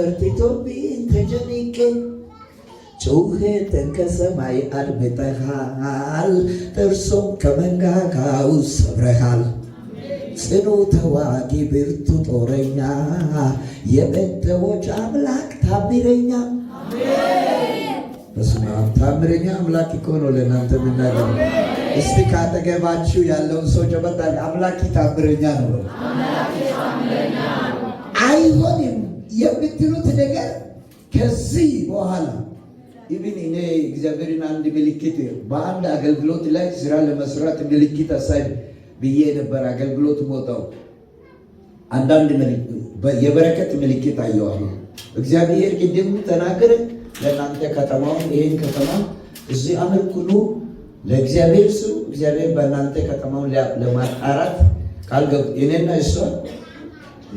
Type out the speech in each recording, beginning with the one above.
በርቲቶብኝ ተጨንቄ ጩኸቴን ከሰማይ አድምጠሃል፣ ጥርሱን ከመንጋጋው ሰብረሃል። ጽኑ ተዋጊ ብርቱ ጦረኛ የጴንጤዎች አምላክ ታምረኛ። በስመ አብ ታምረኛ አምላክ እኮ ነው ለእናንተ የምናገረው። እስቲ ካጠገባችሁ ያለውን ሰው ጨበጣል አምላክ ታምረኛ ነው። አይሆንም የምትሉት ነገር ከዚህ በኋላ ኢቭን እኔ እግዚአብሔርን አንድ ምልክት በአንድ አገልግሎት ላይ ስራ ለመስራት ምልክት አሳይ ብዬ ነበር። አገልግሎት ቦታው አንዳንድ የበረከት ምልክት አየዋለሁ። እግዚአብሔር ቅድም ተናገረ ለእናንተ ከተማውን ይህን ከተማ እዚህ አመልኩሉ ለእግዚአብሔር ስም እግዚአብሔር በእናንተ ከተማውን ለማጣራት ካልገቡ እኔና እሷ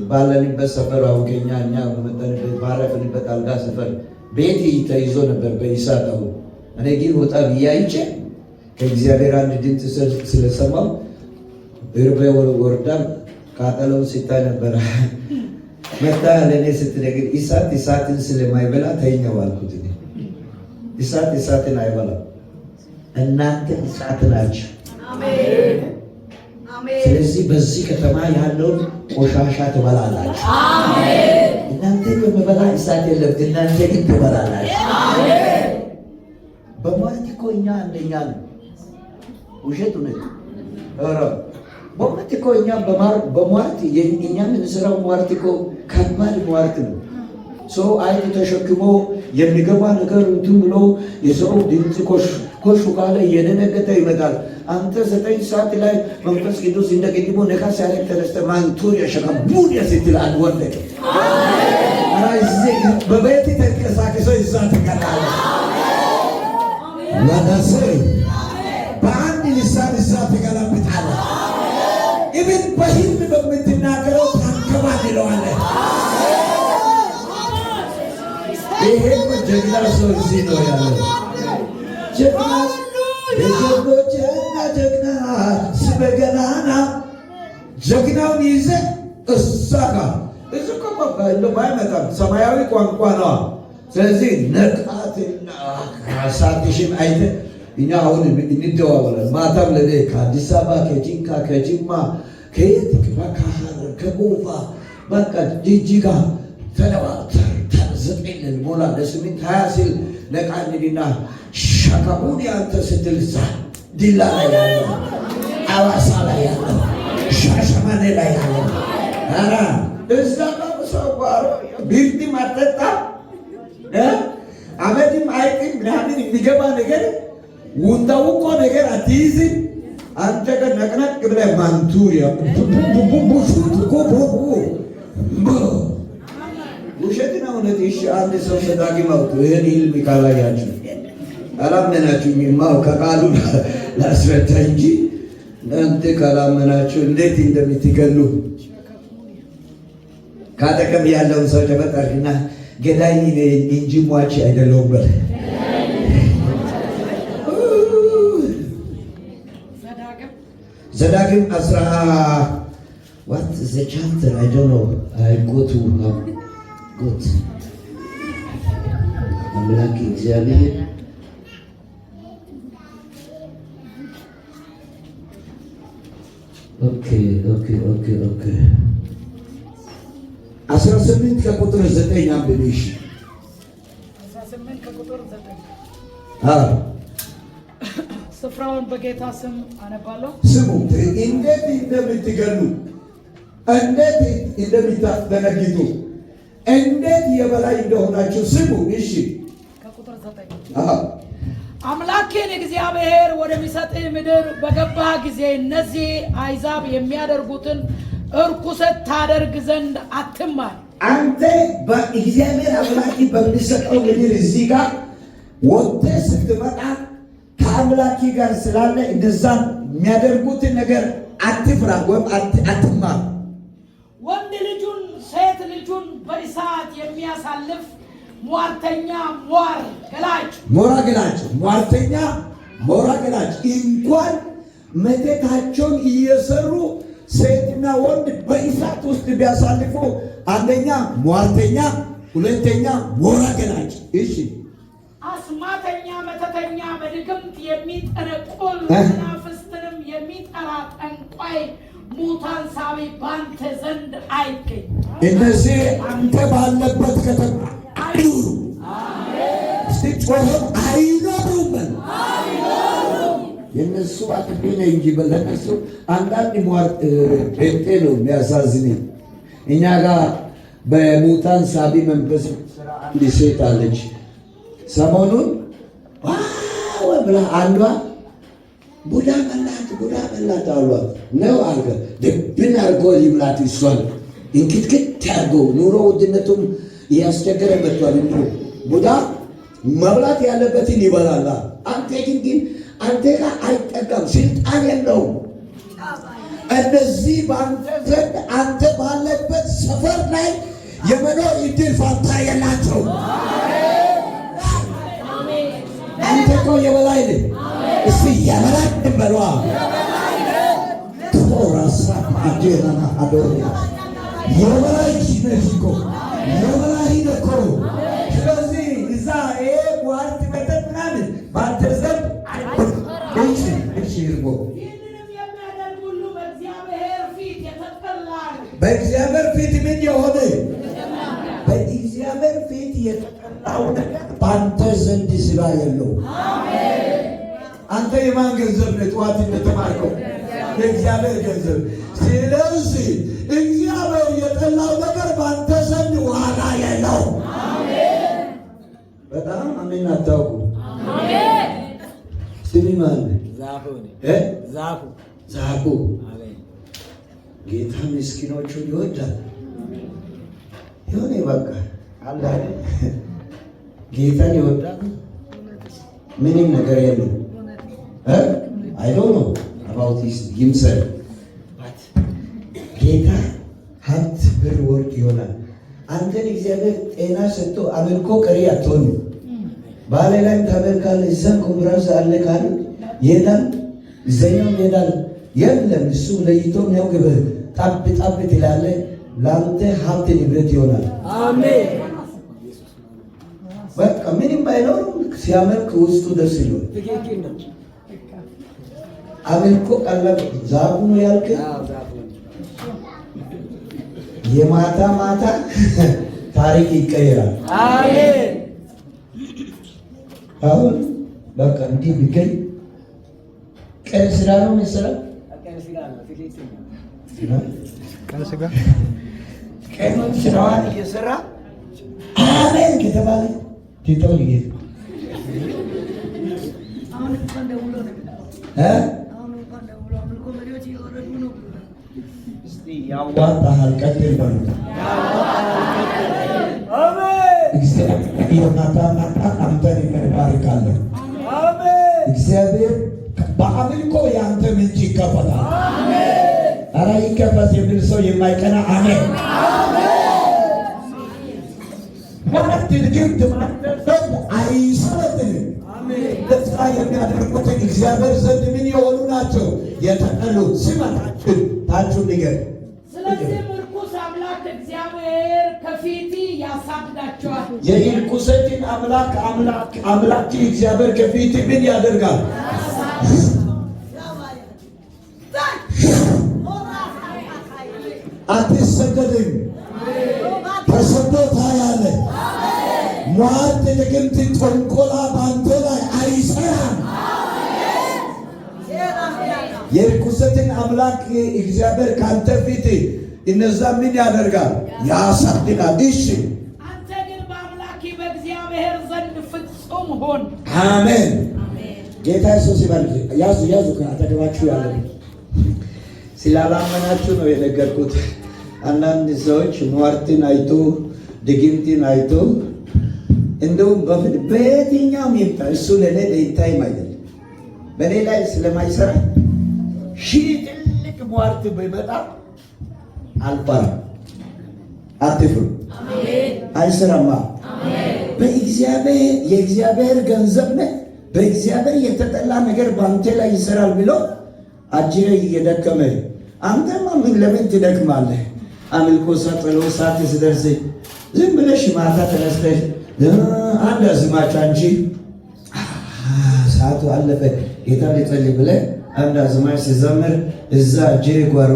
ባለንበት ሰፈር አውገኛ እኛ በመጠንበት ባረፍንበት አልጋ ሰፈር ቤት ተይዞ ነበር በኢሳት። አሁን እኔ ግን ወጣ ብዬ አይቼ ከእግዚአብሔር አንድ ድምፅ ስለሰማው እርቤ ወርዳ ቃጠሎውን ሲታይ ነበር። መጣ ለእኔ ስትነግር እሳትን ስለማይበላ ተኛው አልኩት። እሳት እሳትን አይበላም። እናንተ እሳት ናችሁ። ስለዚህ በዚህ ከተማ ያለውን ቆሻሻ ትበላላችሁ። እናንተ በመበላ እሳት የለም፣ እናንተ ግን ትበላላችሁ። በሟርት እኮ እኛ አንደኛ ነው። ውሸት ነው። በእውነት እኮ እኛ በሟርት እኛ የምንሰራው ሟርት እኮ ከባድ ሟርት ነው። ሰው አይን ተሸክሞ የሚገባ ነገር እንትን ብሎ የሰው ድምፅ ኮሹ ካለ እየደነገጠ ይመጣል። አንተ 9 ሰዓት ላይ መንፈስ ቅዱስ እንደ ቅድሞ ነካ ሲያደርግ ተነስተህ ማንቱር ያሸካቡን ያስትላል ወንደቅ በቤት ተንቀሳቅሶ ይዛ ትቀራለህ። ወዳሴ በአንድ ልሳን ይዛ ትገለብጣለህ። ኢብን በህልም በምትናገረው ታንከባልለዋለህ። ይሄ ጀግና ሰው እዚህ ነው ያለው። ጀግና የጀግኖችና ጀግና ስበገናና ጀግናውን ይዘህ እዛ ጋር እሱ ባይመጣም ሰማያዊ ቋንቋ ነዋ። ስለዚህ ነቃትና ሳትሽን አይተህ እኛ አሁን እንደዋወለን። ማታም ለኔ ከአዲስ አበባ ከጂንካ ከጅማ ከየት ከሐረር ከጎፋ በቃ ጅጅጋ ተለዋተር 9 ሞላ ለ8 20 ሲል ነቃኝና ሸካቡን ያንተ ስትል ዲላ ላይ ያለው አዋሳ ላይ ያለው ሻሸመኔ ላይ ያለው አራ እዛ ሰው ባሮ ቢልቲ ማጠጣ አመድም አይቅም ምናምን የሚገባ ነገር ውንዳው እኮ ነገር አትይዝ። አንተ ጋር ነቅነቅ ብለህ ማንቱሪያ ውሸት ነው እውነት። እሺ አንድ ሰው ሰዳቂ ማውጡ ይሄን ህልም ካላያችሁ አላመናችሁኝማ ከቃሉ ላስረዳ እንጂ እናንተ ካላመናችሁ እንዴት እንደምትገሉ ካጠገብ ያለውን ሰው ተበጣሪና ገዳይ እንጂ ሟች አይደለሁም በል። ዘዳግም 10 what is the chapter? I don't know. I go to good. አምላክ እግዚአብሔር ኦኬ 18 ከቁጥር 9 አንብቤሽ 18 ከቁጥር 9 ስፍራውን በጌታ ስም አነባለሁ። ስሙ እንዴት እንደምትገሉ፣ እንዴት እንደምታስደነግጡ፣ እንዴት የበላይ እንደሆናችሁ ስሙ። እሺ ከቁጥር 9 አምላኬን እግዚአብሔር ወደሚሰጥህ ምድር በገባ ጊዜ እነዚህ አሕዛብ የሚያደርጉትን እርኩሰት ታደርግ ዘንድ አትማር። አንተ በእግዚአብሔር አምላክ በሚሰጠው ምድር እዚህ ጋር ወጥተህ ስትመጣ ከአምላክ ጋር ስላለ እንደዛም የሚያደርጉትን ነገር አትፍራ ወይም አትማር። ወንድ ልጁን ሴት ልጁን በእሳት የሚያሳልፍ ሟርተኛ ሞራ ገላጭ ሟርተኛ ሞራ ገላጭ እንኳን መተታቸውን እየሰሩ ሴትና ወንድ በእሳት ውስጥ ቢያሳልፉ አንደኛ ሟርተኛ ሁለተኛ ሞራ ገላጭ። እሺ አስማተኛ፣ መተተኛ፣ በድግምት የሚጠነቁል መናፍስትንም የሚጠራ ጠንቋይ፣ ሙታን ሳቢ ባንተ ዘንድ አይገኝ። እነዚህ አንተ ባለበት ከተማ አይኑሩ። ስትጮህ አይኖሩም። የነሱ አጥቢ ነው እንጂ ለነሱ አንዳንድ ሟርት ጴንጤ ነው የሚያሳዝነኝ። እኛ ጋር በሙታን ሳቢ መንፈስ ስራ አንድ ሴት አለች። ሰሞኑን ብላ አንዷ ቡዳ በላት አሏት ነው አልከ ድብን አድርጎ ይብላት። እሷን እንክትክት አድርጎ ኑሮ ውድነቱም እያስቸገረ መጥቷል። ቡዳ መብላት ያለበትን ይበላላ። አንተ ግን አንተ ጋር አይጠቀም፣ ስልጣን የለውም። እነዚህ በአንተ ዘንድ አንተ ባለበት ሰፈር ላይ የመኖር እድል ፋንታ የላቸው። አንተ እኮ የበላይ ነህ። እስቲ የበላይ በሏ። ቶራሳ አጀራና አዶሪያ የበላይ ነህ እኮ የበላይ ነህ እኮ። ስለዚህ እዛ ጓርት መጠጥ ምናምን በአንተ ዘንድ በእግዚአብሔር ፊት ምን የሆነ በእግዚአብሔር ፊት የተጠላው ነገር በአንተ ዘንድ ስራ የለው። አንተ የማን ገንዘብ ነህ? ጠዋት እንደተማርከው የእግዚአብሔር ገንዘብ። ስለዚህ እግዚአብሔር የጠላው ነገር በአንተ ዘንድ ዋጋ የለው። በጣም አሜን። አታውቁ ስሚ ማን ዛፉ ጌታ ምስኪኖቹን ይወዳል። የሆነ በቃ አለ ጌታን ይወዳል። ምንም ነገር የለው። I don't know about himself. But ጌታ ሀብት፣ ብር፣ ወርቅ ይሆናል። አንተን እግዚአብሔር ጤና ሰጥቶ አምልኮ ቀሪ አትሆንም። ባለ ላይ ታመልካለህ፣ እዛም ኮንፍራንስ አለ ካሉ ይሄዳል፣ እዛኛውም ይሄዳል። የለም እሱ ለይቶ ነው ግብህ ጣብ ጣብ ትላለህ። ለአንተ ሀብት ንብረት ይሆናል። አሜን። በቃ ምንም ባይኖር ሲያመልክ ውስጡ ደስ ይላል። አምልኮ ቀለብ ዛፉ ነው ያልክ የማታ ማታ ታሪክ ይቀየራል። አሜን። አሁን በቃ እንዲህ ቢገኝ ቀን ስራ ነው መሰለህ። ቀን ስራዋን እየሰራ አሜን ከተባለ ትተው ይሄድ ያዋጣሃል። ቀጥል በሉ። አንተን ይባርካለሁ። እግዚአብሔር በአምልኮ የአንተ ምንጭ ይከፈታል። ኧረ ይከፈት የሚል ሰው የማይቀና አሜን። ድግምት ዘንድ አይሰለጥንም። ተስፋ የሚያደርጉትን እግዚአብሔር ዘንድ ምን የሆኑ ናቸው? የተጠሉ ስማታችን ታችሁ ንገር። ስለዚህ ርኩስ አምላክ እግዚአብሔር ከፊት ያሳድዳቸዋል። የርኩሰትን አምላክ እግዚአብሔር ከፊት ምን ያደርጋል? አትሰደድም። ተሰዶ ታያለህ። ሟርት፣ ድግምት፣ ጥንቆላ በአንተ ላይ አይሰራም። የርኩሰትን አምላክ እግዚአብሔር ካንተ ፊት እነዛ ምን ያደርጋል? ያሳድዳል። እሺ አንተ ግን በአምላክ በእግዚአብሔር ዘንድ ፍጹም ሆን። አሜን። ጌታ ኢየሱስ ይባርክ። ያዙ ከአጠገባችሁ ያለ ስላላመናችሁ ነው የነገርኩት። አንዳንድ ሰዎች ሟርትን አይቶ ድግምትን አይቶ እንደውም በየትኛውም ይምጣ እሱ ለእኔ ለይታይም አይደለም በእኔ ላይ ስለማይሰራ ሺህ ትልቅ ሟርት ቢመጣ አልፈራም። አትፍሩ። አይሰራማ። በእግዚአብሔር የእግዚአብሔር ገንዘብ ነህ። በእግዚአብሔር የተጠላ ነገር በአንተ ላይ ይሰራል ብሎ አጅሬ እየደከመ አንተማ ምን ለምን ትደክማለህ? አምልኮ ጸሎት ሰዓት ሲደርስ ዝም ብለሽ ማታ ተነስተሽ አንድ አዝማች አንቺ ሰዓቱ አለፈ ጌታ ሊጸልይ ብለህ አንድ አዝማች ሲዘምር እዛ እጄ ጓሮ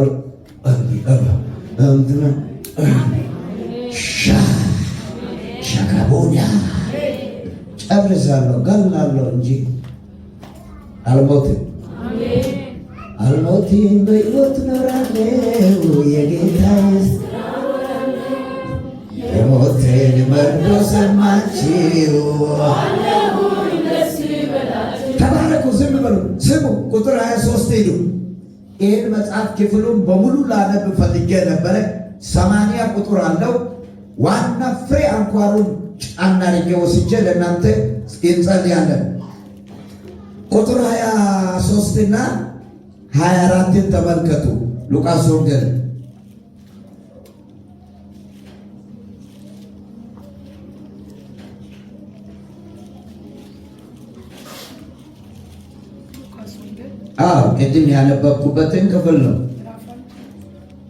ሻካቦኛ ጨርሳለሁ ገላለሁ እንጂ አልሞትም። አልሞትም በሕይወት እኖራለሁ የጌታዬን የሞቴን መርዶ ሰማችሁ። ተባረኩ። ዝም በሉ ስሙ። ቁጥር 23 ሄዱ። ይህን መጽሐፍ ክፍሉን በሙሉ ላነብ ፈልጌ ነበረ። 80 ቁጥር አለው። ዋና ፍሬ አንኳሩን ጫና አድርጌ ወስጄ ለእናንተ እንጸልያለን። ቁጥር 23 እና 24ን ተመልከቱ። ሉቃስ ወንጌል ቅድም ያነበብኩበትን ክፍል ነው።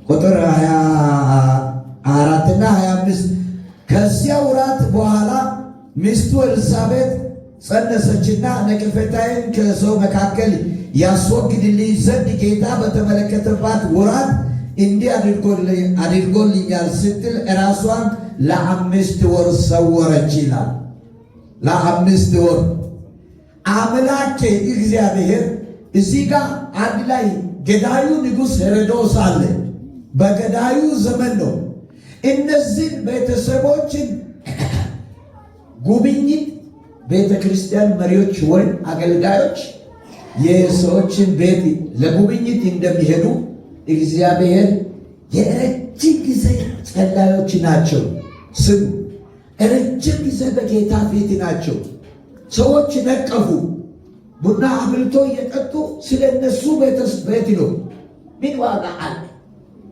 ቁጥር 24 እና 25 ከዚያ ወራት በኋላ ሚስቱ ኤልሳቤጥ ጸነሰችና ነቀፌታዬን ከሰው መካከል ያስወግድልኝ ዘንድ ጌታ በተመለከተባት ወራት እንዲህ አድርጎልኛል ስትል ራሷን ለ5 ወር ሰወረች ይላል። ለ5 ወር አምላኬ እግዚአብሔር እዚህ ጋር አንድ ላይ ገዳዩ ንጉሥ ሄሮድስ አለ። በገዳዩ ዘመን ነው። እነዚህን ቤተሰቦችን ጉብኝት ቤተ ክርስቲያን መሪዎች ወይም አገልጋዮች የሰዎችን ቤት ለጉብኝት እንደሚሄዱ እግዚአብሔር የረጅም ጊዜ ጸላዮች ናቸው። ስሙ፣ ረጅም ጊዜ በጌታ ፊት ናቸው። ሰዎች ነቀፉ። ቡና አብልቶ እየጠጡ ስለ እነሱ ቤት ነው። ምን ዋጋ አለ?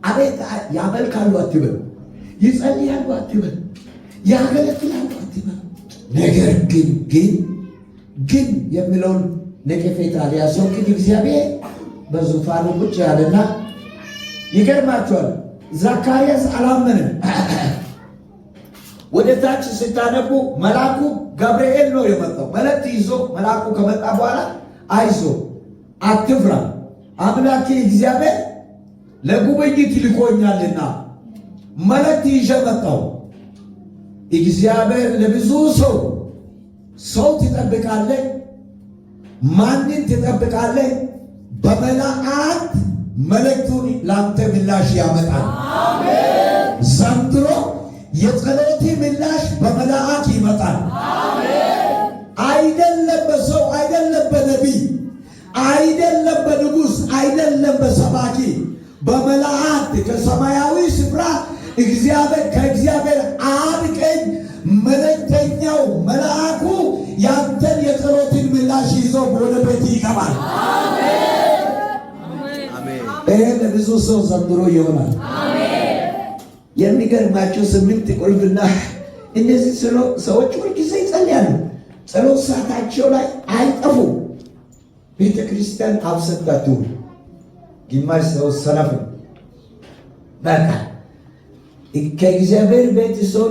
አቤት ያመልካሉ አትበል፣ ይጸልያሉ አትበል፣ ያገለግላሉ አትበል። ነገር ግን የሚለውን ነቀፌታ ሊያስወግድ እግዚአብሔር በዙፋኑ ቁጭ ያለና ይገርማቸዋል። ዘካርያስ አላመንም። ወደ ታች ስታነቡ መልአኩ ገብርኤል ነው የመጣው። መልእክት ይዞ መልአኩ ከመጣ በኋላ አይዞ አትፍራ፣ አምላኬ እግዚአብሔር ለጉብኝት ልኮኛልና መልእክት ይዤ መጣሁ። እግዚአብሔር ለብዙ ሰው ትጠብቃለህ። ማንን ትጠብቃለህ? በመላእክት መልእክቱን ላንተ ምላሽ ያመጣል። ዘንድሮ የጸሎት ምላሽ በመላእክ ይመጣል። አይደለም በሰው አይደለም በነቢይ አይደለም በንጉሥ አይደለም በሰባኪ በመላእክት ከሰማያዊ ስፍራ ከእግዚአብሔር አብ ቀኝ መልእክተኛው መልአኩ ያንተን የጸሎትን ምላሽ ይዞ ወደ ቤት ይገባል። ይሄ ለብዙ ሰው ዘንድሮ ይሆናል። የሚገርማቸው 8 ቁልፍና እነዚህ ሰዎች ሁልጊዜ ይጸልያሉ። ጸሎት ሰዓታቸው ላይ አይጠፉ። ቤተ ክርስቲያን አብሰታቱ ግማሽ ሰው ሰነፍ በቃ ከእግዚአብሔር ቤት ሰው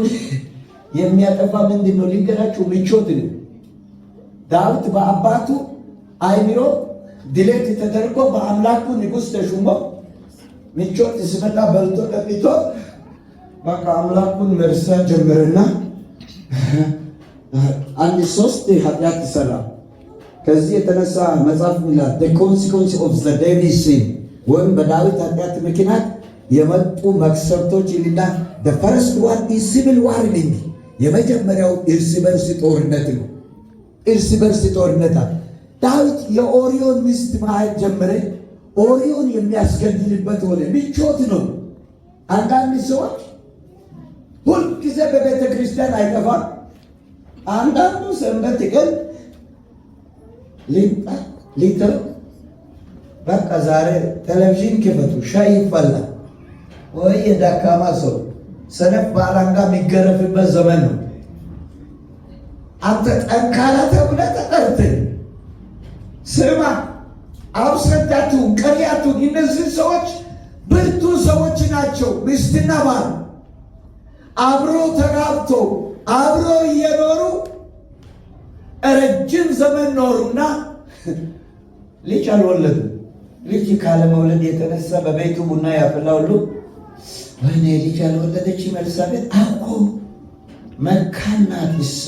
የሚያጠፋ ምንድን ነው ልንገራችሁ? ምቾት ነው። ዳዊት በአባቱ አይምሮ ድሌት ተደርጎ በአምላኩ ንጉሥ ተሹሞ ምቾት ሲመጣ በልቶ ጠጥቶ በቃ አምላኩን መርሳት ጀመረና አንድ 3 ኃጢአት ሰራ። ከዚህ የተነሳ መጽሐፍ ይላል the consequence of the David's sin ወይም በዳዊት ኃጢአት ምክንያት የመጡ መቅሰፍቶች ይልና the first one is civil war ነው። የመጀመሪያው እርስ በርስ ጦርነት ነው። እርስ በርስ ጦርነት ዳዊት የኦሪዮን ሚስት ማየት ጀመረ። ኦሪዮን የሚያስገድልበት ሆነ። ምቾት ነው። አንዳንድ ሰዎች ሁልጊዜ በቤተ ክርስቲያን አይጠፋም። አንዳንዱ ሰንበት ቀን ሊትር በቃ ዛሬ ቴሌቪዥን ክፈቱ፣ ሻይ ይፈላል። ወይ የዳካማ ሰው ሰነፍ በአላንጋ የሚገረፍበት ዘመን ነው። አንተ ጠንካራ ተብለህ ተጠርተህ ስማ፣ አብሰዳችሁን ቀሪያችሁን። እነዚህ ሰዎች ብርቱ ሰዎች ናቸው። ናቸው። ሚስትና ባል አብሮ ተጋብቶ አብሮ እየኖሩ ረጅም ዘመን ኖሩና ልጅ አልወለዱም። ልጅ ካለመውለድ የተነሳ በቤቱ ቡና ያፈላሉ። ወይኔ ልጅ አልወለደችም ኤልሳቤጥ አኮ መካን ናት እሷ፣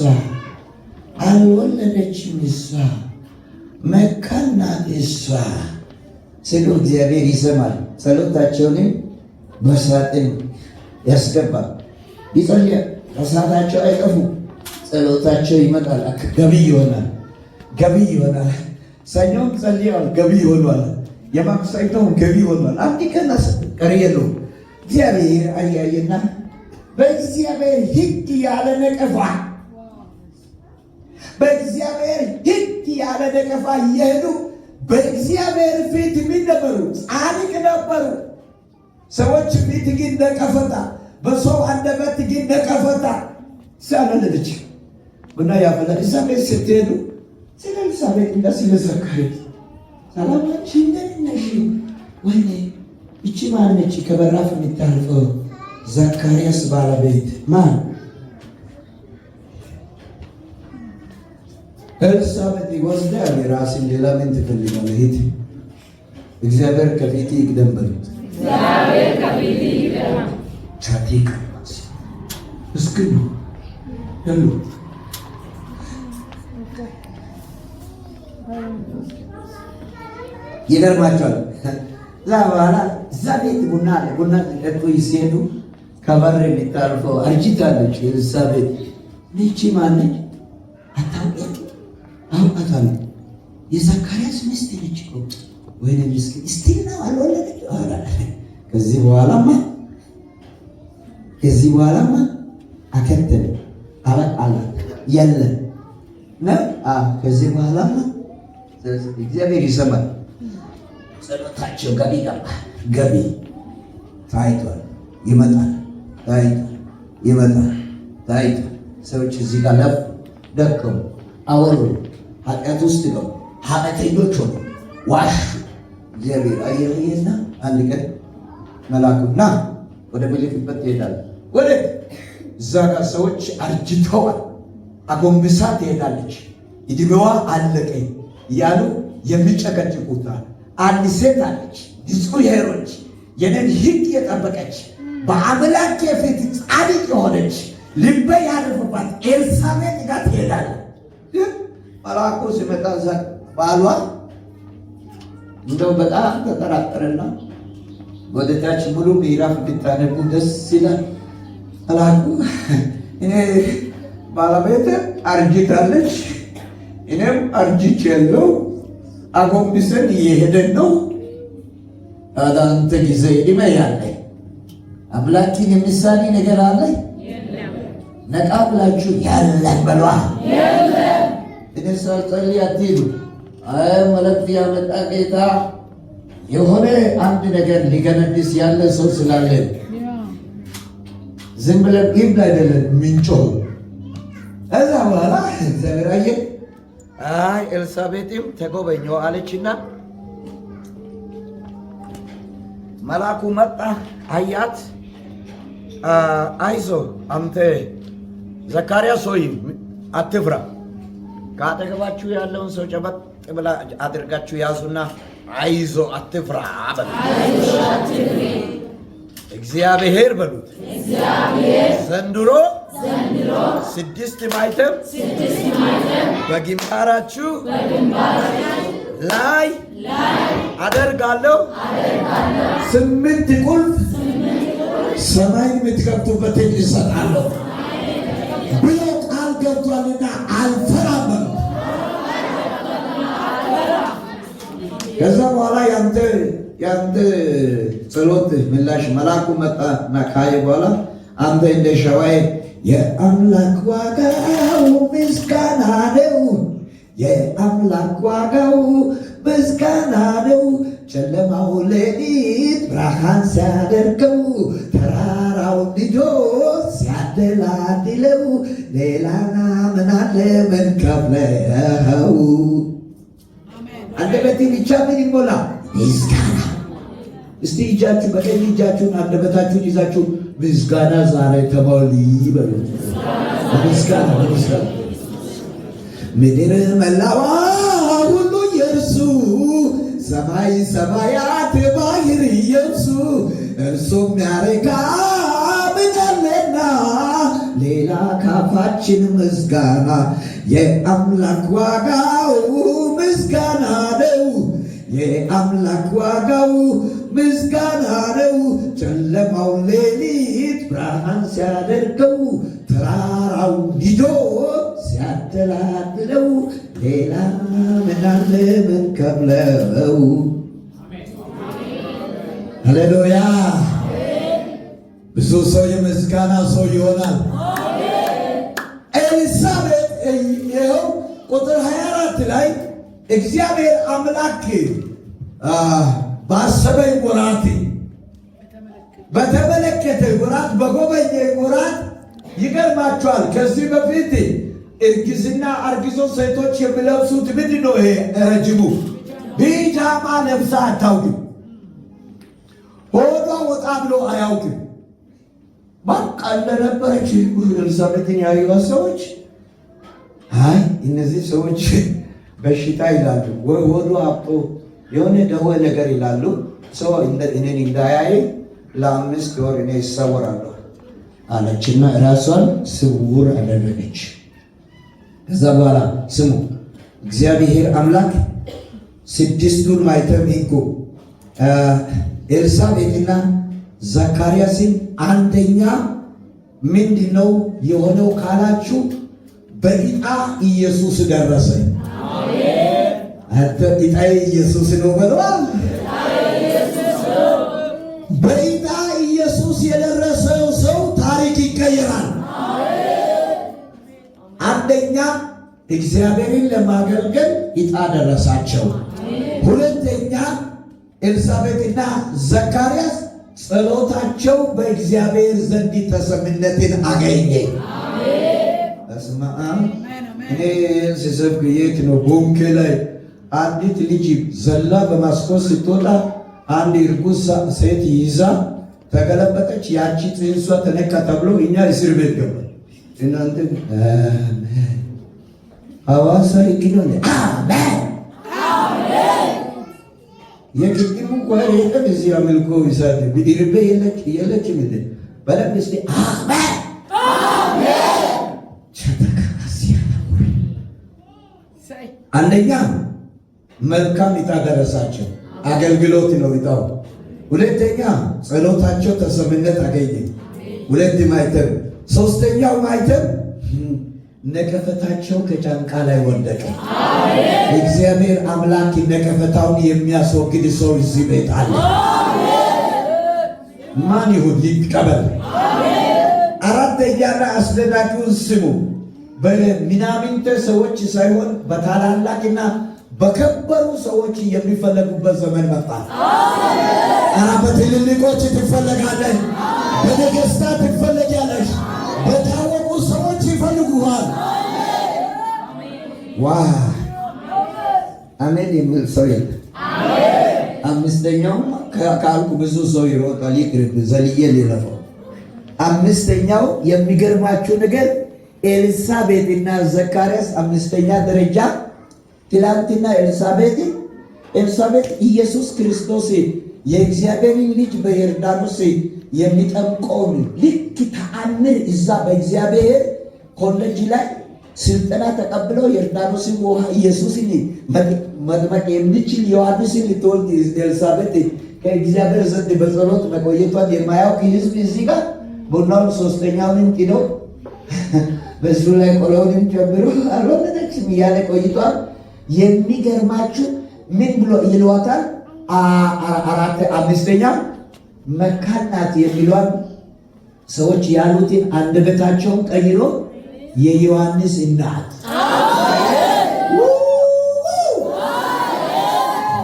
አልወለደችም እሷ፣ መካን ናት እሷ ሲሉ እግዚአብሔር ይሰማል። ጸሎታቸውንም በሳጥን ያስገባል። ይጸልያል። ከሰዓታቸው አይጠፉ። ጸሎታቸው ይመጣል። ገቢ ይሆናል። ገቢ ይሆናል። ሰኞም ጸልያል፣ ገቢ ሆኗል። የማክሰኞም ገቢ ሆኗል። አንድ ቀን ቀሪ የለውም። እግዚአብሔር አያየና በእግዚአብሔር ሕግ ያለ ነቀፋ በእግዚአብሔር ሕግ ያለ ነቀፋ እየሄዱ በእግዚአብሔር ፊት ምን ነበሩ? ጻድቅ ነበሩ። ሰዎች ፊት ግን ነቀፈታ፣ በሰው አንደበት ግን ነቀፈታ። ሲያለለች ቡና ያፈላል። ኤልሳቤጥ ስትሄዱ ስለ ኤልሳቤጥ እና ስለ ዘካርያስ ሰላም ነሽ እንደምን ነሽ? ወይኔ ይቺ ማነች? ከበራፍ የምታልፈው ዘካርያስ ባለቤት ማን? ኤልሳቤጥ ወስዳ የራስን ሌላ ምን ትፈልጋለህ? ሂድ እግዚአብሔር ከፊት ይቅደም በሉት። እግዚአብሔር ከፊት ይቅደም። ቻቲክ እስኪ ያሉ ይገርማቸዋል። እዛ በኋላ እዛ ቤት ቡና ሊጠጡ ሲሄዱ ከበር የሚታልፈው አርጅታለች ኤልሳቤጥ። ይቺ ማነች? አታውቅም? አውቃታለሁ። የዘካርያስ ሚስት ነች እኮ። ወይኔ ምስኪን እስቲል ነው አልወለደች። ከዚህ በኋላማ አከተለ አበቃላት የለም ነው። ከዚህ በኋላማ እግዚአብሔር ይሰማል። ጸሎታቸው ገቢ ታይቷል። ይመጣል፣ ታይቷል፣ ይመጣል፣ ታይቷል። ሰዎች እዚህ ጋር ደከሙ፣ አወሩ፣ ኃጢአት ውስጥ ገቡ፣ ኃጢአተኞች ሆኑ፣ ዋሹ። እግዚአብሔር አየና አንድ ቀን መልአኩና ወደ ምልክበት ትሄዳለህ። ወደ እዛ ጋር ሰዎች አርጅተዋል፣ አጎንብሳ ትሄዳለች፣ ዕድሜዋ አለቀ እያሉ የሚጨቀጭቁታል። አንድ ሴት አለች፣ ንጹሕ የሆነች የኔን ሕግ የጠበቀች በአምላክ ፊት ጻድቅ የሆነች ልቤ ያረፈባት ኤልሳቤጥ ጋር ትሄዳለህ። ግን መልአኩ ሲመጣ እዛ ባሏ እንደው በጣም ተጠራጠረና ወደ ታች ሙሉ ምዕራፍ እንድታነቡ ደስ ይላል። መልአኩ እኔ ባለቤት አርጅታለች፣ እኔም አርጅቻለሁ፣ አጎንብሰን እየሄደን ነው። አንተ ጊዜ ዕድሜ ያለ አምላክን የሚሳኒ ነገር አለ? ነቃ ብላችሁ ያለን በሏ። እኔ ሳልጸልይ አትሂዱ። መልእክት ያመጣ ጌታ የሆነ አንድ ነገር ሊገነድስ ያለ ሰው ስላለ ዝም ብለን ግብድ አይደለም ምንጮ። ከዛ በኋላ እግዚአብሔር አየ። ኤልሳቤጥም ተጎበኘው አለችና መልአኩ መጣ፣ አያት። አይዞ አንተ ዘካርያስ ሆይ አትፍራ። ከአጠገባችሁ ያለውን ሰው ጨበጥ ብላ አድርጋችሁ ያዙና አይዞ አትፍራ በሉት። እግዚአብሔር በሉት። ዘንድሮ 6 ማኅተም በግንባራችሁ ላይ አደርጋለሁ። 8 ቁልፍ ሰማይ የምትከፍቱበትን እሰጣለሁ ብሎ ቃል ገብቷልና አልፈራም። ከዛ በኋላ ያንተ ጸሎት ምላሽ መልአኩ መጣና ካየ በኋላ አንተ እንደ ሸዋዬ የአምላክ ዋጋው ምስጋና ነው፣ የአምላክ ዋጋው ምስጋና ነው። ጨለማው ሌሊት ብርሃን ሲያደርገው፣ ተራራው ልጆች ሲያደላድለው፣ ሌላና ምን አለ ምን ከፍለው? አንደበቴ ብቻ ምን ይሞላ? ምስጋና። እስቲ እጃችሁ በቀኝ እጃችሁን አንደበታችሁን ይዛችሁ ምስጋና ዛሬ ተሞሉ ይበሉ። ምስጋና ምድር መላዋ ሁሉ የእርሱ ሰማይ ሰማያት ባህር የእርሱ እርሱም ያረካ ምናለና ሌላ ካፋችን ምስጋና የአምላክ ዋጋው ምስጋና ነው። የአምላክ ዋጋው ምስጋና ነው። ጨለማው ሌሊት ብርሃን ሲያደርገው ተራራው ሂዶ ሲያደላድለው ሌላ ምናለ ምንከብለው። ሃሌሉያ! ብዙ ሰው የምስጋና ሰው ይሆናል። ኤልሳቤጥ ይኸው ቁጥር 24 ላይ እግዚአብሔር አምላክ ባሰበኝ ወራት በተመለከተ ወራት በጎበኘ ወራት ይገርማቸዋል። ከዚህ በፊት እርግዝና አርግዞ ሴቶች የሚለብሱት ምንድን ነው? ይሄ ረጅሙ ቢጃማ ለብሳ አታውቅም። ሆዷ ወጣ ብሎ አያውቅም። በቃ እንደነበረች ኤልሳቤጥን ያዩ ሰዎች አይ እነዚህ ሰዎች በሽታ ይላሉ፣ ወይ ሆዱ አብጦ የሆነ ደዌ ነገር ይላሉ። ሰው እኔን እንዳያይ ለ5 ወር እኔ ይሰወራለሁ አለችና ራሷን ስውር አደረገች። ከዛ በኋላ ስሙ እግዚአብሔር አምላክ 6ቱን ማኅተም ሕጉ ኤልሳቤጥና ዘካርያስን አንደኛ ምንድን ነው የሆነው ካላችሁ በዕጣ ኢየሱስ ደረሰ። አንተ ዕጣዬ ኢየሱስ ነው በለዋል። በዕጣ ኢየሱስ የደረሰው ሰው ታሪክ ይቀየራል። አንደኛ እግዚአብሔርን ለማገልገል ዕጣ ደረሳቸው። ሁለተኛ ኤልሳቤጥና ዘካርያስ ጸሎታቸው በእግዚአብሔር ዘንድ ተሰሚነትን አገኘ። በስመ አብ። እኔ ሲሰብክ የት ነው ቦንኬ ላይ አንዲት ልጅ ዘላ በማስኮት ስትወጣ አንድ እርጉዝ ሴት ይዛ ተገለበጠች። ያቺ ጽንሷ ተነካ ተብሎ እኛ እስር ቤት ገባ። እናንተ ሐዋሳ ይግዶነ አሜን የግድሙ ቆሬ እዚህ አምልኮ ይሳት ቢርቤ የለች ምን በለም እስቲ አሜን አንደኛ መልካም ዕጣ ደረሳቸው። አገልግሎት ነው ዕጣው። ሁለተኛ ጸሎታቸው ተሰሚነት አገኘ። 2 ማኅተም። ሶስተኛው ማኅተም ነቀፈታቸው ከጫንቃ ላይ ወደቀ። እግዚአብሔር አምላክ ነቀፈታውን የሚያስወግድ ሰው እዚህ ቤት አለ። ማን ይሁን ይቀበል። አራተኛና አስደናቂውን ስሙ። በምናምንተ ሰዎች ሳይሆን በታላላቅና በከበሩ ሰዎች የሚፈለጉበት ዘመን መጣ። ኧረ በትልልቆች ትፈለጋለህ፣ በነገሥታት ትፈለጊያለሽ፣ በታወቁ ሰዎች ይፈልጉሃል። ዋ አሜን የሚል ሰው የለም። አምስተኛው ካልኩ ብዙ ሰው ይሮጣል፣ ይቅርብ ዘልዬ ሊረፈው። አምስተኛው የሚገርማችሁ ነገር ኤልሳቤጥና ዘካርያስ 5ኛ ደረጃ ትላንትና ኤልሳቤጥ ኢየሱስ ክርስቶስ የእግዚአብሔርን ልጅ በዮርዳኖስ የሚጠምቀውን ልክ ተአምር እዛ በእግዚአብሔር ኮሌጅ ላይ ስልጠና ተቀብለው ዮርዳኖስን ውሃ ኢየሱስን መጥመቅ የሚችል ዮሐንስን ልትወልድ ኤልሳቤጥ ከእግዚአብሔር ዘንድ በጸሎት መቆየቷን የማያውቅ ሕዝብ እዚህ ጋር ቡናውን 3ኛውን ጥዶ በሱ ላይ ቆሎንም ጨምሮ አልወለደችም እያለ ቆይቷል። የሚገርማችሁ ምን ብሎ ይሏታል? 5ኛ መካን ናት የሚሏን ሰዎች ያሉትን አንደበታቸውን ቀይሮ የዮሐንስ እናት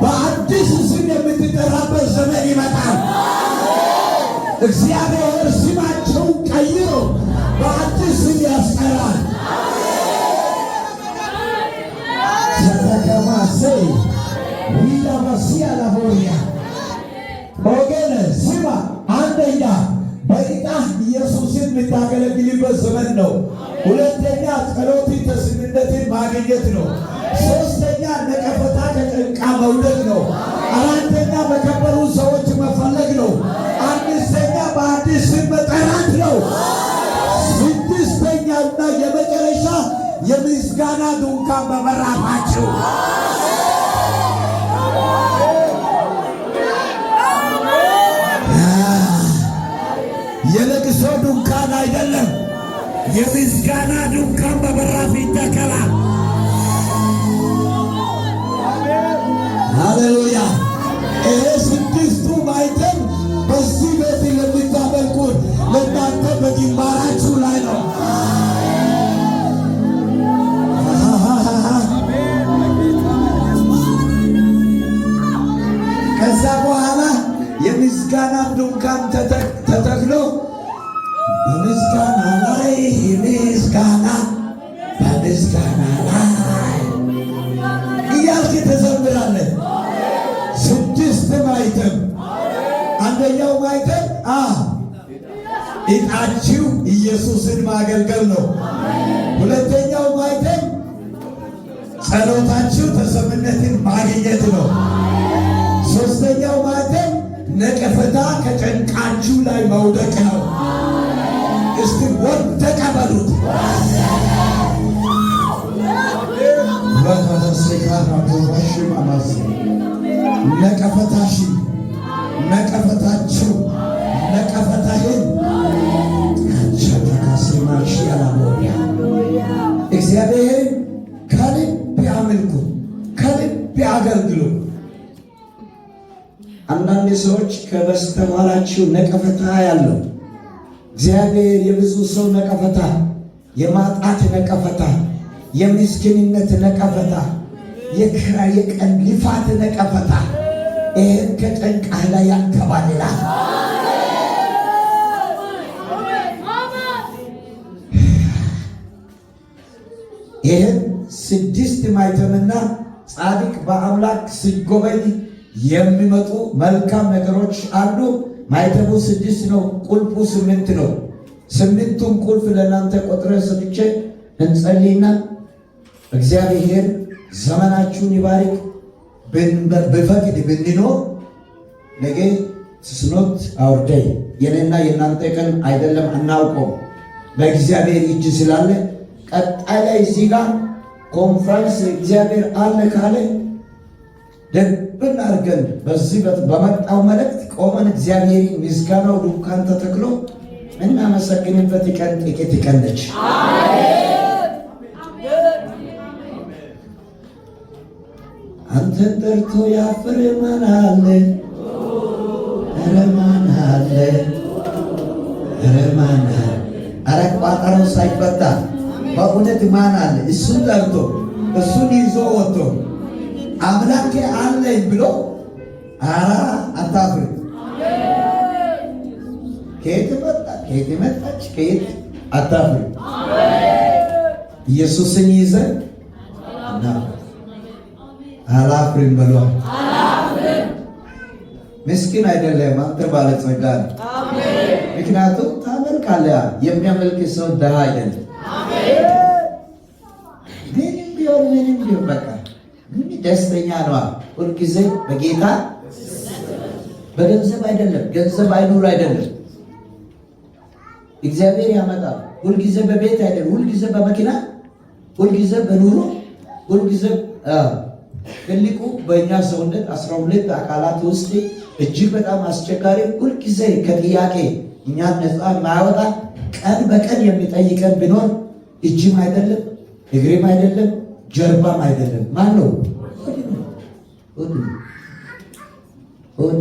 በአዲስ ስም የምትጠራበት ዘመን ይመጣል። እግዚአብሔር ስማቸው ቀይሮ በአዲስ ስም ያስጠራል። ሰተከማሴ ዊላባሲያ ላቦሪያ ወገን ስማ፣ አንደኛ በዕጣ ኢየሱስን የምታገለግልበት ዘመን ነው። ሁለተኛ ጸሎት ተስምነትን ማግኘት ነው። ሶስተኛ ነቀፈታ ከጭንቃ መውደድ ነው። አራተኛ በከበሩ ሰዎች መፈለግ ነው። አምስተኛ በአዲስ ስም መጠራት ነው። ስድስተኛና የመጨረሻ የምስጋና ድንኳን በበራፋችሁ የለቅሶ ድንኳን አይደለም፣ የምስጋና ድንኳን በበራፍ ይተከላል። ሃሌሉያ! ይሄ ስድስቱ ማይተም በዚህ ቤት ለምታመልኩት ለእናንተ በግንባራችሁ ላይ ነው። ከዛ በኋላ የምስጋና ድንኳን ተተክሎ በምስጋና ላይ ምስጋና በምስጋና ላይ እያልክ ተዘምራለህ። ስድስት ማይተም። አንደኛው ማይተም ዕጣችሁ ኢየሱስን ማገልገል ነው። ሁለተኛው ማይተም ጸሎታችሁ ተሰምነትን ማግኘት ነው። ሶስተኛው ማይተም ነቀፈታ ከጭንቃችሁ ላይ መውደቅ ነው። እስቲ ወድ ተቀበሉት። ነቀፈታሽ፣ ነቀፈታችሁ፣ ነቀፈታህን ሸተካሴማሽ ያላሞያ እግዚአብሔርን ከልብ ያምልኩ፣ ከልብ ያገልግሉ። አንዳንድ ሰዎች ከበስተኋላችሁ ነቀፈታ ያለው እግዚአብሔር የብዙ ሰው ነቀፈታ፣ የማጣት ነቀፈታ፣ የምስኪንነት ነቀፈታ፣ የክራይ የቀን ልፋት ነቀፈታ ይህን ከጭንቃህ ላይ ያንከባልላል። ይህን ስድስት ማይተምና ጻድቅ በአምላክ ሲጎበኝ የሚመጡ መልካም ነገሮች አሉ። ማይተሙ 6 ነው፣ ቁልፉ 8 ነው። 8ቱን ቁልፍ ለእናንተ ቆጥረ ሰጥቼ እንጸልይና እግዚአብሔር ዘመናችሁን ይባርክ። በፈቅድ ብንኖር ነገ ስኖት አውርደይ የኔና የእናንተ ቀን አይደለም፣ አናውቀው በእግዚአብሔር እጅ ስላለ ቀጣይ ላይ እዚህ ጋር ኮንፈረንስ እግዚአብሔር አለ ካለ ደብን አድርገን በዚህ በመጣው መልእክት ቆመን እግዚአብሔር ምስጋናው ድንኳን ተተክሎ እናመሰግንበት ቀን ጥቂት ቀን ነች። አንተን ጠርቶ ያፈረ ማን አለ? ኧረ ማን አለ? ኧረ ማን አለ? ኧረ ቋጠሮው ሳይፈታ በእውነት ማን አለ? እሱን ጠርቶ እሱን ይዞ ወጥቶ አምላኬ አለኝ ብሎ አታፍር። ከየት መጣ ከየት መጣች ከየት አታፍር። ኢየሱስን ይዘን አላፍርም ብሏል። ምስኪን አይደለም፣ አንተ ባለጸጋ ነህ። ምክንያቱም ታመልካለህ። የሚያመልክ ሰው ድሃ አይደለም። ምንም ቢሆን በቃ ደስተኛ ነዋ። ሁልጊዜ በጌታ በገንዘብ አይደለም፣ ገንዘብ አይኑር አይደለም። እግዚአብሔር ያመጣል። ሁልጊዜ በቤት አይደለም፣ ሁልጊዜ በመኪና፣ ሁልጊዜ በኑሮ፣ ሁልጊዜ ትልቁ በእኛ ሰውነት 12 አካላት ውስጥ እጅግ በጣም አስቸጋሪ ሁልጊዜ ከጥያቄ እኛን ነፃ ማያወጣ ቀን በቀን የሚጠይቀን ቢኖር እጅም አይደለም፣ እግሬም አይደለም፣ ጀርባም አይደለም። ማን ነው? ሆድ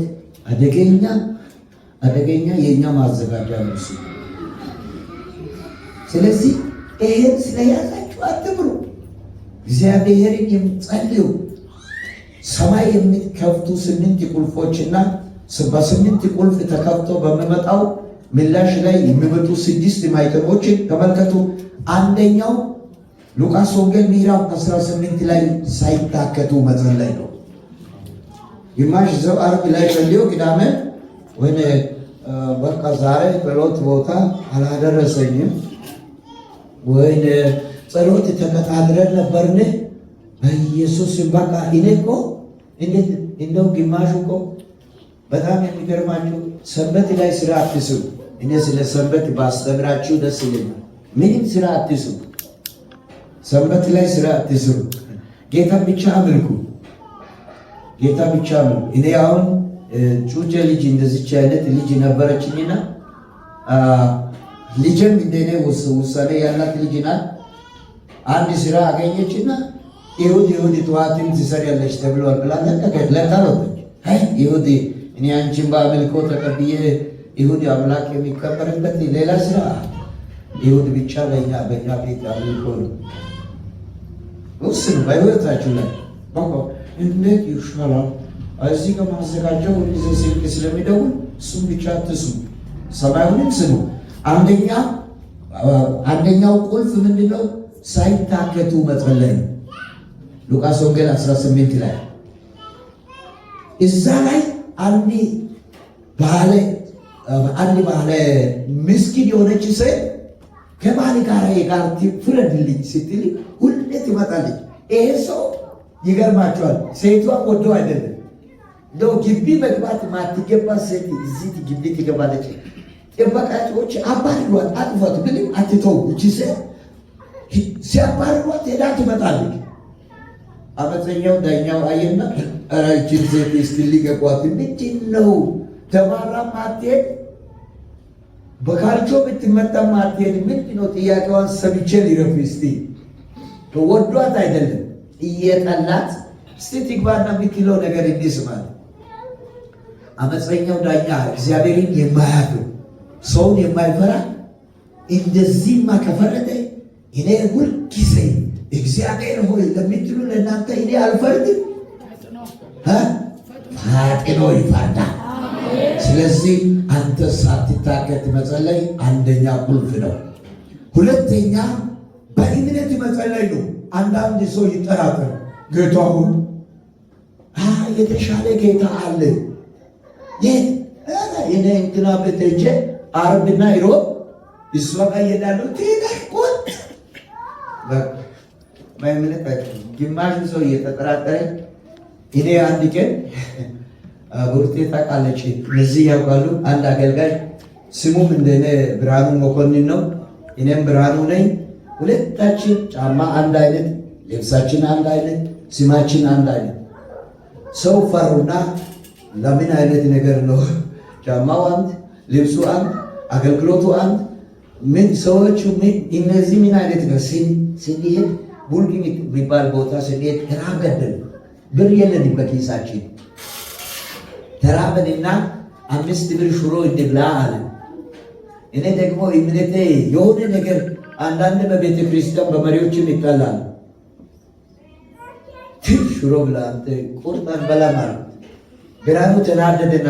አደገኛ የእኛ ማዘጋጃ ነው እሱ። ስለዚህ ይሄን ስለያዛችሁ አትምሩ። እግዚአብሔርን የምትጸልዩ ሰማይ የሚከፍቱ 8 ቁልፎችና በ8 ቁልፍ ተከፍቶ በሚመጣው ምላሽ ላይ የሚመጡ 6 ማይተሞችን ተመልከቱ። አንደኛው ሉቃስ ወንጌል ምዕራፍ 18 ላይ ሳይታከቱ መጸለይ ነው። ግማሽ ዘው ዓርብ ላይ ጸልዮ ቅዳሜ ወይ በቃ ዛሬ ጸሎት ቦታ አላደረሰኝም፣ ወይ ጸሎት ተከታትለን ነበርን። በኢየሱስ በቃ እኔ እኮ እንዴት እንደው ግማሹ እኮ በጣም የሚገርማችሁ ሰንበት ላይ ስራ አትስሩ። እኔ ስለ ሰንበት ባስተምራችሁ ደስ ይለኛል። ምንም ስራ አትስሩ፣ ሰንበት ላይ ስራ አትስሩ። ጌታ ብቻ አምልኩ፣ ጌታ ብቻ አምልኩ። እኔ አሁን ጩጬ ልጅ እንደዚች አይነት ልጅ ነበረችኝና ልጅም እንደኔ ውሳኔ ያላት ልጅ ናት። አንድ ስራ አገኘችና ይሁድ ጠዋትም ትሰሪያለሽ ተብሏል ብላ ለቀቀች። ይሁድ እኔ አንቺን በአምልኮ ተቀብዬ ይሁድ አምላክ የሚከበርበት ሌላ ስራ ይሁድ ብቻ በእኛ ቤት አምልኮ ነው። ውስን በህይወታችሁ ላይ እንዴት ይሻላል እዚህ ከማዘጋጀው ሁልጊዜ ስልክ ስለሚደውል እሱም ብቻ አትስሙ፣ ሰማዩንም ስሙ። አንደኛው ቁልፍ ምንድነው? ሳይታከቱ መጸለይ ነው። ሉቃስ ወንጌል 18 ላይ እዛ ላይ አንድ ባለ ምስኪን የሆነች ሴት ከባል ጋር የጋርቲ ፍረድልኝ ስትል ሁሌ ትመጣለች። ይሄ ሰው ይገርማቸዋል። ሴቷ ወደው አይደለም እንደው ግቢ መግባት ማትገባ ሴት እዚህ ግቢ ትገባለች። ጥበቃዎች አባርሯት፣ አጥፏት ብልም አትተው። እቺ ሴት ሲያባርሯት ሄዳ ትመጣለች። አመፀኛው ዳኛው አየና እቺን ሴት እስቲ ሊገቋት ምንድን ነው ተማራ ማትሄድ በካልቾ ብትመጣ ማትሄድ ምንድን ነው? ጥያቄዋን ሰምቼ ሊረፍ እስቲ ወዷት አይደለም እየጠላት እስቲ ትግባና የምትለው ነገር እንዲስማል። አመፀኛው ዳኛ እግዚአብሔርን የማያፍር ሰውን የማይፈራ እንደዚህማ ከፈረደ እኔ ሁልጊዜ እግዚአብሔር ሆይ ለምትሉ ለእናንተ እኔ አልፈርድም፣ ፈጥኖ ይፈርዳል። ስለዚህ አንተ ሳትታከት መጸለይ አንደኛ ቁልፍ ነው። ሁለተኛ በእምነት መጸለይ ነው። አንዳንድ ሰው ይጠራጠር፣ ጌታ ሆይ የተሻለ ጌታ አለ የኔ እንትና ቤት ሄጄ ዓርብና ሮብ እሷ ጋር እሄዳለሁ ትነቁት በእምነት ግማሽ ሰው እየተጠራጠረ እኔ አንድ ቀን ቡርቴ ታውቃለች፣ እነዚህ ያውቃሉ። አንድ አገልጋይ ስሙም እንደኔ ብርሃኑ መኮንን ነው፣ እኔም ብርሃኑ ነኝ። ሁለታችን ጫማ አንድ አይነት፣ ልብሳችን አንድ አይነት፣ ስማችን አንድ አይነት። ሰው ፈሩና ለምን አይነት ነገር ነው? ጫማው አንድ፣ ልብሱ አንድ፣ አገልግሎቱ አንድ። ምን ሰዎቹ እነዚህ ምን አይነት ነው? ስንሄድ ቡልጊ የሚባል ቦታ ስንሄድ ተራበድን፣ ብር የለንም በኪሳችን። ተራበንና 5 ብር ሽሮ እንብላ አለ። እኔ ደግሞ እምነቴ የሆነ ነገር አንዳንድ በቤተ ክርስቲያን በመሪዎችም ይጠላል። ሽሮ ብላ አንተ ቁርጥ አንበላም አለ። ብርሃኑ ተናደደና